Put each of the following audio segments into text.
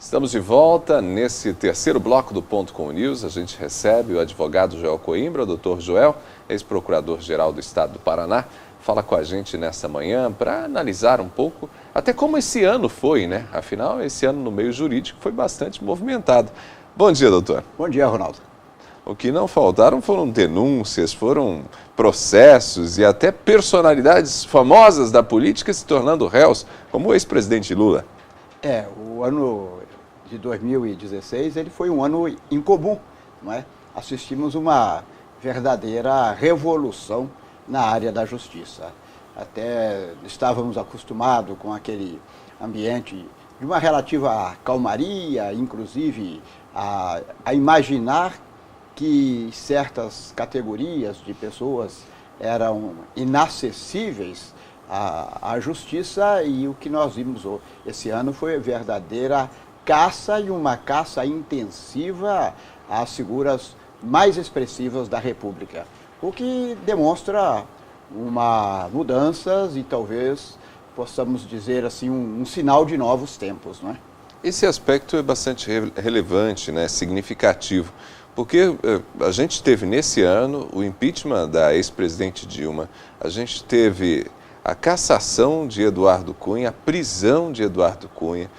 Estamos de volta nesse terceiro bloco do Ponto com o News. A gente recebe o advogado Joel Coimbra, o doutor Joel, ex-procurador-geral do Estado do Paraná, fala com a gente nessa manhã para analisar um pouco até como esse ano foi, né? Afinal, esse ano no meio jurídico foi bastante movimentado. Bom dia, doutor. Bom dia, Ronaldo. O que não faltaram foram denúncias, foram processos e até personalidades famosas da política se tornando réus, como o ex-presidente Lula. O ano de 2016 ele foi um ano incomum, não é? Assistimos uma verdadeira revolução na área da justiça. Até estávamos acostumados com aquele ambiente de uma relativa calmaria, inclusive a imaginar que certas categorias de pessoas eram inacessíveis à justiça, e o que nós vimos esse ano foi verdadeira caça, e uma caça intensiva às figuras mais expressivas da República, o que demonstra uma mudança e talvez possamos dizer assim um sinal de novos tempos, não é? Esse aspecto é bastante relevante, né, significativo, porque a gente teve nesse ano o impeachment da ex-presidente Dilma, a gente teve a cassação de Eduardo Cunha, a prisão de Eduardo Cunha,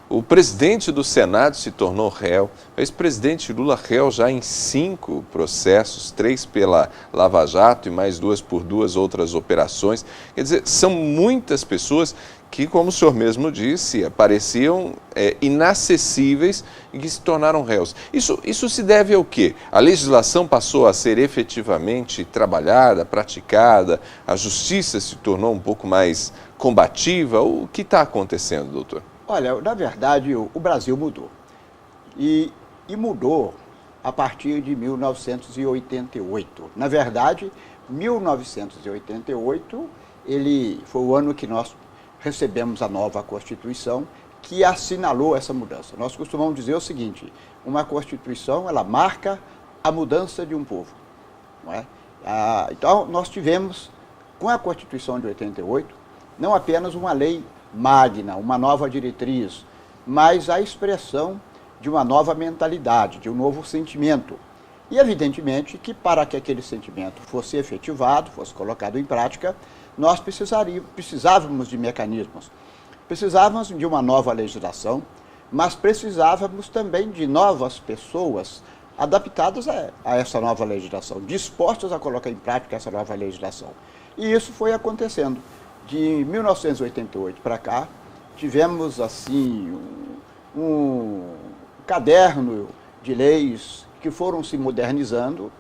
o presidente do Senado se tornou réu, o ex-presidente Lula réu já em 5 processos, 3 pela Lava Jato e mais 2 por 2 outras operações. Quer dizer, são muitas pessoas que, como o senhor mesmo disse, pareciam inacessíveis e que se tornaram réus. Isso se deve ao quê? A legislação passou a ser efetivamente trabalhada, praticada, a justiça se tornou um pouco mais combativa? O que está acontecendo, doutor? Olha, na verdade, o Brasil mudou. E mudou a partir de 1988. Na verdade, 1988, ele foi o ano que nós recebemos a nova Constituição, que assinalou essa mudança. Nós costumamos dizer o seguinte: uma Constituição, ela marca a mudança de um povo, não é? Então, nós tivemos, com a Constituição de 88, não apenas uma lei magna, uma nova diretriz, mas a expressão de uma nova mentalidade, de um novo sentimento. E, evidentemente, que para que aquele sentimento fosse efetivado, fosse colocado em prática, nós precisávamos de mecanismos. Precisávamos de uma nova legislação, mas precisávamos também de novas pessoas adaptadas a essa nova legislação, dispostas a colocar em prática essa nova legislação. E isso foi acontecendo. De 1988 para cá, tivemos assim um caderno de leis que foram se modernizando,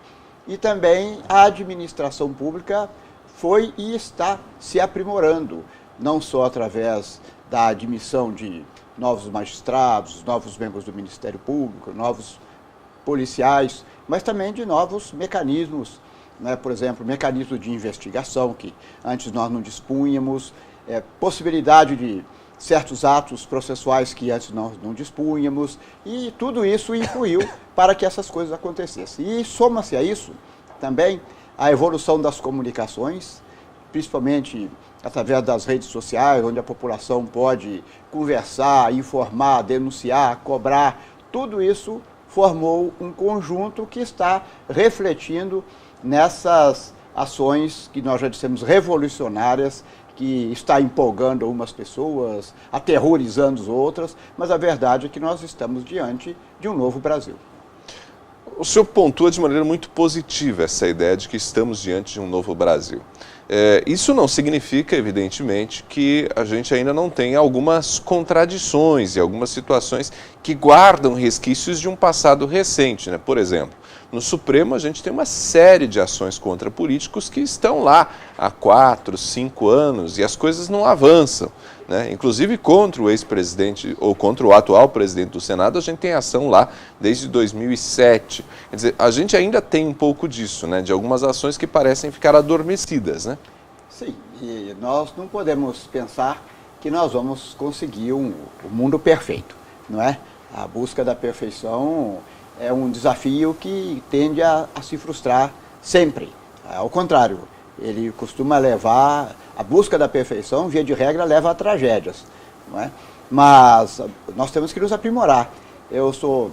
e também a administração pública foi e está se aprimorando, não só através da admissão de novos magistrados, novos membros do Ministério Público, novos policiais, mas também de novos mecanismos, né? Por exemplo, mecanismo de investigação, que antes nós não dispunhamos, possibilidade de certos atos processuais que antes nós não dispunhamos, e tudo isso influiu para que essas coisas acontecessem. E soma-se a isso também a evolução das comunicações, principalmente através das redes sociais, onde a população pode conversar, informar, denunciar, cobrar. Tudo isso formou um conjunto que está refletindo nessas ações que nós já dissemos revolucionárias, que está empolgando umas pessoas, aterrorizando outras, mas a verdade é que nós estamos diante de um novo Brasil. O senhor pontua de maneira muito positiva essa ideia de que estamos diante de um novo Brasil. Isso não significa, evidentemente, que a gente ainda não tem algumas contradições e algumas situações que guardam resquícios de um passado recente, né? Por exemplo, no Supremo a gente tem uma série de ações contra políticos que estão lá há 4, 5 anos e as coisas não avançam, né? Inclusive contra o ex-presidente ou contra o atual presidente do Senado, a gente tem ação lá desde 2007. Quer dizer, a gente ainda tem um pouco disso, né? De algumas ações que parecem ficar adormecidas, né? Sim, e nós não podemos pensar que nós vamos conseguir um mundo perfeito, não é? A busca da perfeição é um desafio que tende a se frustrar sempre. Ao contrário, ele costuma levar, a busca da perfeição, via de regra, leva a tragédias, não é? mas nós temos que nos aprimorar. Eu sou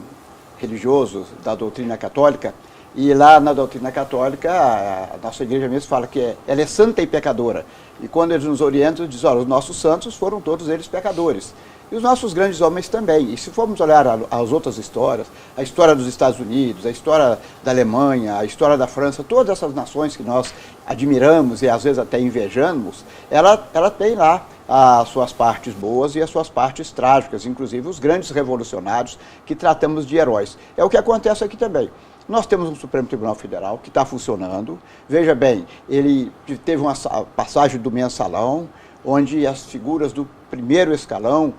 religioso da doutrina católica, e lá na doutrina católica, a nossa igreja mesmo fala que ela é santa e pecadora. E quando eles nos orientam, diz, olha, os nossos santos foram todos eles pecadores. E os nossos grandes homens também. E se formos olhar as outras histórias, a história dos Estados Unidos, a história da Alemanha, a história da França, todas essas nações que nós admiramos e às vezes até invejamos, ela tem lá as suas partes boas e as suas partes trágicas, inclusive os grandes revolucionários que tratamos de heróis. É o que acontece aqui também. Nós temos um Supremo Tribunal Federal que está funcionando. Veja bem, ele teve uma passagem do mensalão, onde as figuras do primeiro escalão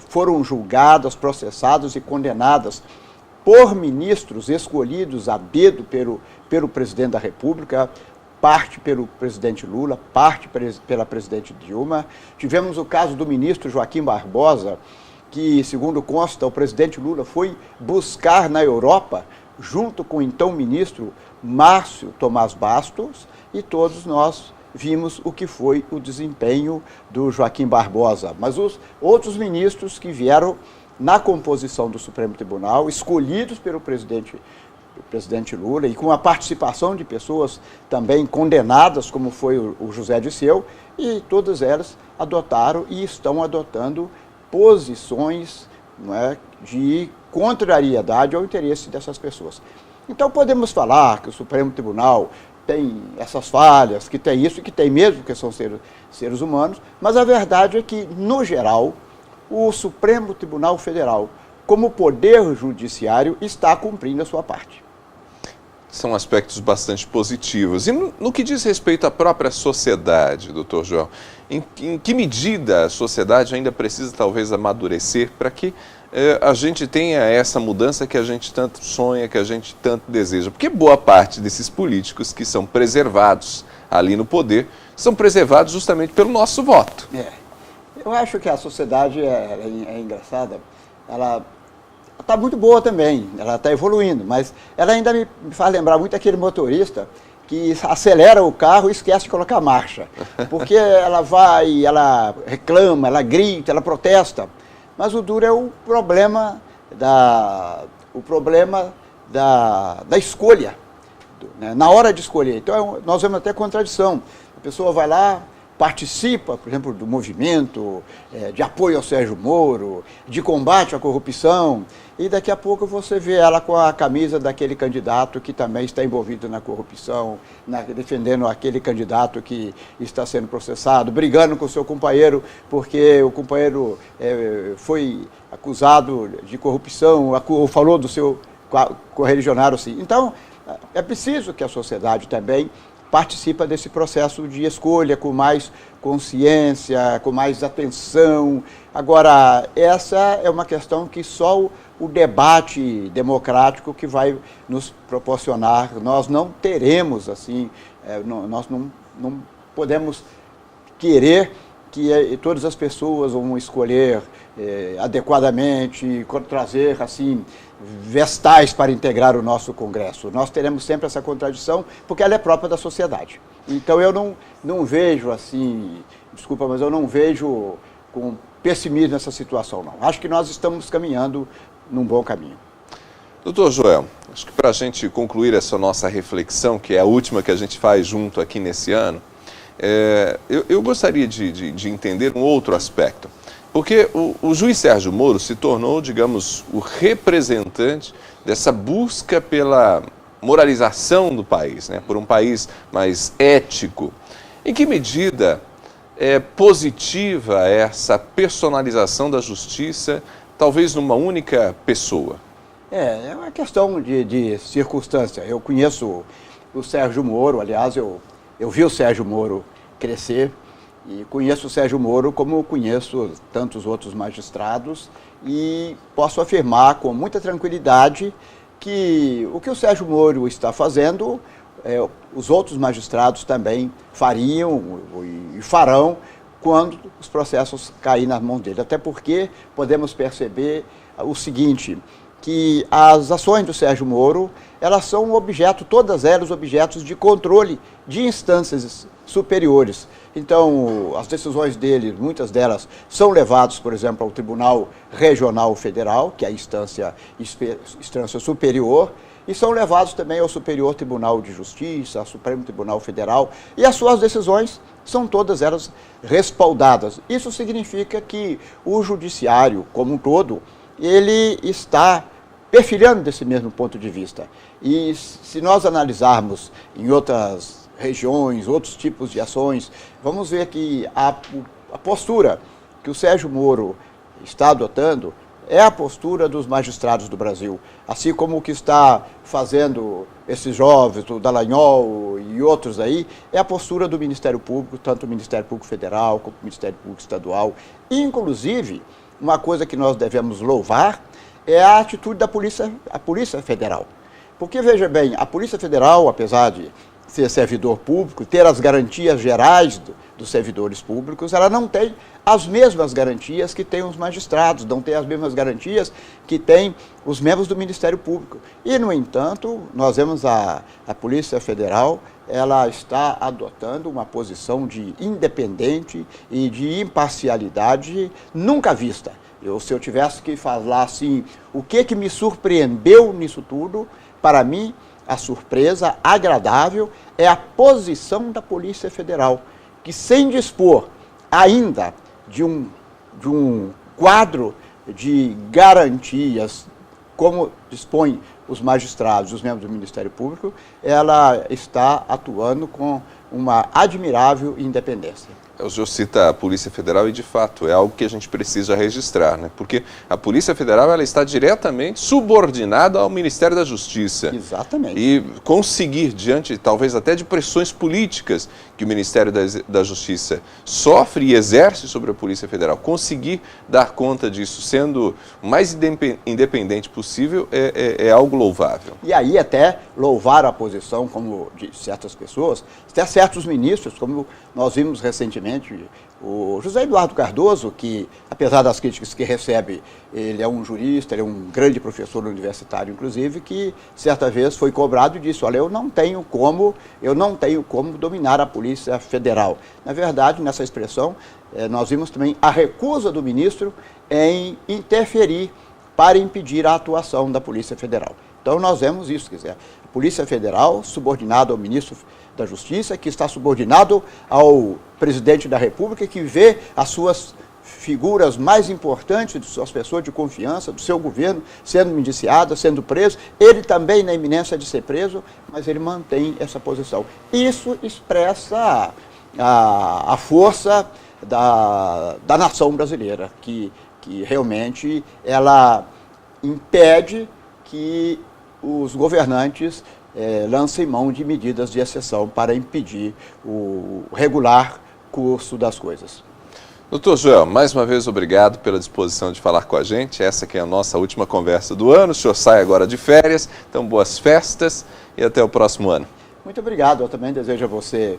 foram julgadas, processadas e condenadas por ministros escolhidos a dedo pelo presidente da República, parte pelo presidente Lula, parte pela presidente Dilma. Tivemos o caso do ministro Joaquim Barbosa, que, segundo consta, o presidente Lula foi buscar na Europa, junto com o então ministro Márcio Tomás Bastos, e todos nós vimos o que foi o desempenho do Joaquim Barbosa. Mas os outros ministros que vieram na composição do Supremo Tribunal, escolhidos pelo presidente Lula, e com a participação de pessoas também condenadas, como foi o José Dirceu, e todas elas adotaram e estão adotando posições, não é, de contrariedade ao interesse dessas pessoas. Então podemos falar que o Supremo Tribunal tem essas falhas, que tem isso e que tem mesmo, porque são seres humanos, mas a verdade é que, no geral, o Supremo Tribunal Federal, como poder judiciário, está cumprindo a sua parte. São aspectos bastante positivos. E no que diz respeito à própria sociedade, doutor João, em que medida a sociedade ainda precisa talvez amadurecer para que a gente tenha essa mudança que a gente tanto sonha, que a gente tanto deseja? Porque boa parte desses políticos que são preservados ali no poder são preservados justamente pelo nosso voto. Eu acho que a sociedade é engraçada, ela está muito boa também, ela está evoluindo, mas ela ainda me faz lembrar muito aquele motorista que acelera o carro e esquece de colocar marcha, porque ela vai, ela reclama, ela grita, ela protesta, mas o duro é o problema da escolha, né, na hora de escolher. Então nós vemos até contradição, a pessoa vai lá, participa, por exemplo, do movimento de apoio ao Sérgio Moro, de combate à corrupção, e daqui a pouco você vê ela com a camisa daquele candidato que também está envolvido na corrupção, defendendo aquele candidato que está sendo processado, brigando com o seu companheiro porque o companheiro foi acusado de corrupção, ou falou do seu correligionário assim. Então, é preciso que a sociedade também participa desse processo de escolha com mais consciência, com mais atenção. Agora, essa é uma questão que só o debate democrático que vai nos proporcionar. Nós não teremos, assim, nós não podemos querer que todas as pessoas vão escolher adequadamente, trazer, assim, vestais para integrar o nosso Congresso. Nós teremos sempre essa contradição, porque ela é própria da sociedade. Então eu não vejo assim, desculpa, mas eu não vejo com pessimismo nessa situação, não. Acho que nós estamos caminhando num bom caminho. Doutor Joel, acho que para a gente concluir essa nossa reflexão, que é a última que a gente faz junto aqui nesse ano, eu gostaria de entender um outro aspecto. Porque o juiz Sérgio Moro se tornou, digamos, o representante dessa busca pela moralização do país, né? Por um país mais ético. Em que medida é positiva essa personalização da justiça, talvez numa única pessoa? É uma questão de circunstância. Eu conheço o Sérgio Moro, aliás, eu vi o Sérgio Moro crescer, e conheço o Sérgio Moro como conheço tantos outros magistrados, e posso afirmar com muita tranquilidade que o Sérgio Moro está fazendo, os outros magistrados também fariam e farão quando os processos caírem nas mãos dele. Até porque podemos perceber o seguinte, que as ações do Sérgio Moro, elas são todas elas objetos de controle de instâncias superiores. Então, as decisões dele, muitas delas, são levadas, por exemplo, ao Tribunal Regional Federal, que é a instância superior, e são levados também ao Superior Tribunal de Justiça, ao Supremo Tribunal Federal, e as suas decisões são todas elas respaldadas. Isso significa que o judiciário, como um todo, ele está perfilhando desse mesmo ponto de vista. E se nós analisarmos em outras regiões, outros tipos de ações, vamos ver que a postura que o Sérgio Moro está adotando é a postura dos magistrados do Brasil, assim como o que está fazendo esses jovens, o Dallagnol e outros aí, é a postura do Ministério Público, tanto o Ministério Público Federal como o Ministério Público Estadual. Inclusive, uma coisa que nós devemos louvar é a atitude da Polícia Federal. Porque, veja bem, a Polícia Federal, apesar de ser servidor público, ter as garantias gerais dos servidores públicos, ela não tem as mesmas garantias que tem os magistrados, não tem as mesmas garantias que tem os membros do Ministério Público. E, no entanto, nós vemos a Polícia Federal, ela está adotando uma posição de independente e de imparcialidade nunca vista. Se eu tivesse que falar assim, o que me surpreendeu nisso tudo, para mim, a surpresa agradável é a posição da Polícia Federal, que sem dispor ainda de um quadro de garantias, como dispõem os magistrados, os membros do Ministério Público, ela está atuando com uma admirável independência. O senhor cita a Polícia Federal e, de fato, é algo que a gente precisa registrar, né? Porque a Polícia Federal ela está diretamente subordinada ao Ministério da Justiça. Exatamente. E conseguir, diante, talvez até de pressões políticas que o Ministério da Justiça sofre e exerce sobre a Polícia Federal, conseguir dar conta disso, sendo o mais independente possível, é algo louvável. E aí até louvar a posição, como de certas pessoas, até certos ministros, como nós vimos recentemente, o José Eduardo Cardoso, que, apesar das críticas que recebe, ele é um jurista, ele é um grande professor universitário, inclusive, que certa vez foi cobrado e disse, olha, eu não tenho como dominar a Polícia Federal. Na verdade, nessa expressão, nós vimos também a recusa do ministro em interferir para impedir a atuação da Polícia Federal. Então, nós vemos isso, quer dizer, a Polícia Federal subordinada ao ministro da Justiça, que está subordinado ao presidente da República, que vê as suas figuras mais importantes, de suas pessoas de confiança, do seu governo, sendo indiciadas, sendo preso, ele também na iminência de ser preso, mas ele mantém essa posição. Isso expressa a força da nação brasileira, que realmente ela impede que os governantes lancem mão de medidas de exceção para impedir o regular curso das coisas. Doutor Joel, mais uma vez obrigado pela disposição de falar com a gente. Essa que é a nossa última conversa do ano. O senhor sai agora de férias, então boas festas e até o próximo ano. Muito obrigado, eu também desejo a você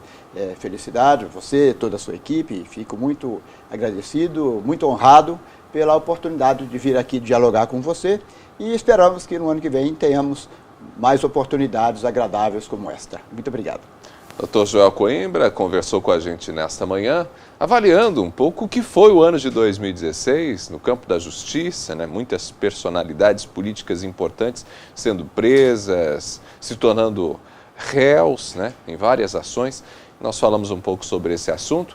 felicidade, você, toda a sua equipe. Fico muito agradecido, muito honrado pela oportunidade de vir aqui dialogar com você e esperamos que no ano que vem tenhamos mais oportunidades agradáveis como esta. Muito obrigado. Dr. Joel Coimbra conversou com a gente nesta manhã, avaliando um pouco o que foi o ano de 2016 no campo da justiça, né? Muitas personalidades políticas importantes sendo presas, se tornando réus, né? Em várias ações. Nós falamos um pouco sobre esse assunto.